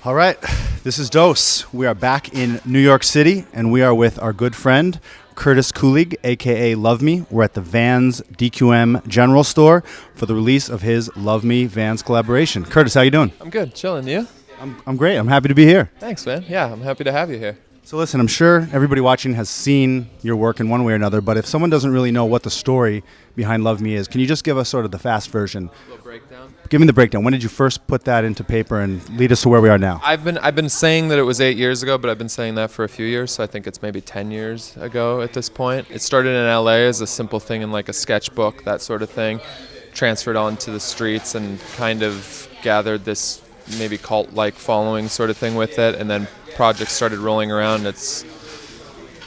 All right, this is Dose. We are back in New York City, and we are with our good friend, Curtis Kulig, a.k.a. Love Me. We're at the Vans DQM General Store for the release of his Love Me Vans collaboration. Curtis, how you doing? I'm good. Chilling. You? I'm great. I'm happy to be here. Thanks, man. Yeah, I'm happy to have you here. So listen, I'm sure everybody watching has seen your work in one way or another, but if someone doesn't really know what the story behind Love Me is, can you just give us sort of the fast version? A little breakdown. Give me the breakdown. When did you first put that into paper and lead us to where we are now? I've been saying that it was 8 years ago, but I've been saying that for a few years, so I think it's maybe 10 years ago at this point. It started in LA as a simple thing in like a sketchbook, that sort of thing. Transferred onto the streets and kind of gathered this maybe cult-like following sort of thing with it, and then projects started rolling around. It's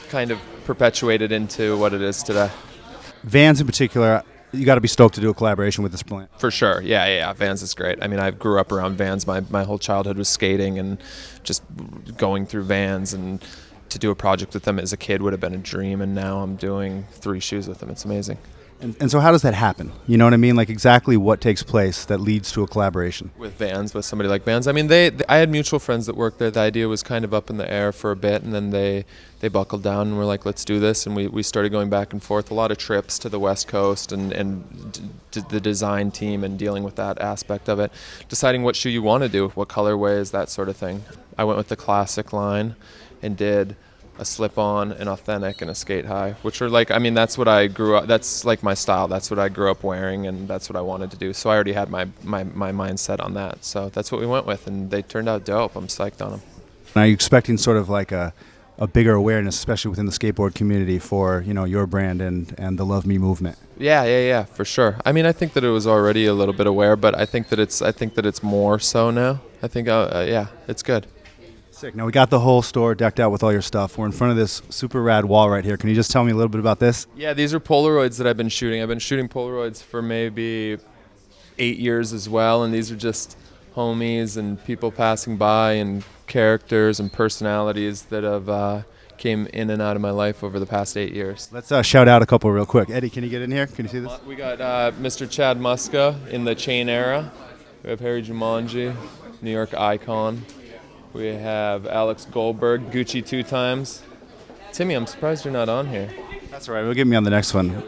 kind of perpetuated into what it is today. Vans in particular, you got to be stoked to do a collaboration with this brand. For sure. Yeah. Vans is great. I mean, I grew up around Vans. My whole childhood was skating and just going through Vans, and to do a project with them as a kid would have been a dream, and now I'm doing 3 shoes with them. It's amazing. And so how does that happen? You know what I mean? Like exactly what takes place that leads to a collaboration? With Vans, with somebody like Vans. I mean, I had mutual friends that worked there. The idea was kind of up in the air for a bit, and then they buckled down and were like, let's do this. And we started going back and forth, a lot of trips to the West Coast and the design team and dealing with that aspect of it, deciding what shoe you want to do, what colorways, that sort of thing. I went with the classic line and did a slip-on, an authentic, and a skate high, which are like, I mean, that's what I grew up, that's like my style, that's what I grew up wearing, and that's what I wanted to do. So I already had my mindset on that. So that's what we went with, and they turned out dope. I'm psyched on them. Are you expecting sort of like a bigger awareness, especially within the skateboard community, for your brand and the Love Me movement? Yeah, for sure. I mean, I think that it was already a little bit aware, but I think that it's more so now. I think yeah, it's good. Sick. Now we got the whole store decked out with all your stuff. We're in front of this super rad wall right here. Can you just tell me a little bit about this? Yeah, these are Polaroids that I've been shooting. I've been shooting Polaroids for maybe 8 years as well, and these are just homies and people passing by and characters and personalities that have came in and out of my life over the past 8 years. Let's shout out a couple real quick. Eddie, can you get in here? Can you see this? We got Mr. Chad Muska in the chain era. We have Harry Jumanji, New York icon. We have Alex Goldberg, Gucci 2 times. Timmy, I'm surprised you're not on here. That's all right. We'll get me on the next one.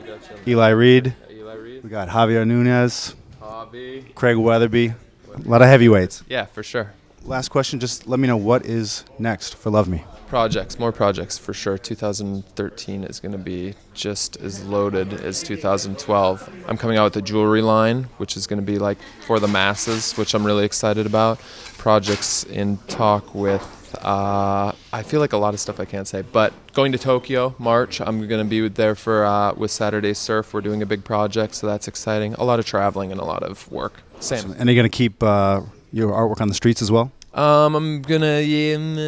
Eli Reed. Eli Reed. We got Javier Nunez. Javi. Craig Weatherby. A lot of heavyweights. Yeah, for sure. Last question. Just let me know what is next for Love Me. Projects, more projects for sure. 2013 is going to be just as loaded as 2012. I'm coming out with a jewelry line, which is going to be like for the masses, which I'm really excited about. Projects in talk with, I feel like a lot of stuff I can't say, but going to Tokyo, March, I'm going to be there for with Saturday Surf. We're doing a big project, so that's exciting. A lot of traveling and a lot of work. Same. And are you going to keep your artwork on the streets as well? I'm gonna,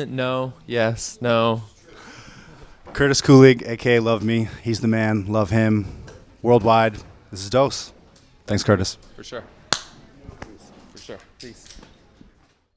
no, yes, no. Curtis Kulig, a.k.a. Love Me. He's the man. Love him. Worldwide. This is Dose. Thanks, Curtis. For sure. For sure. Peace.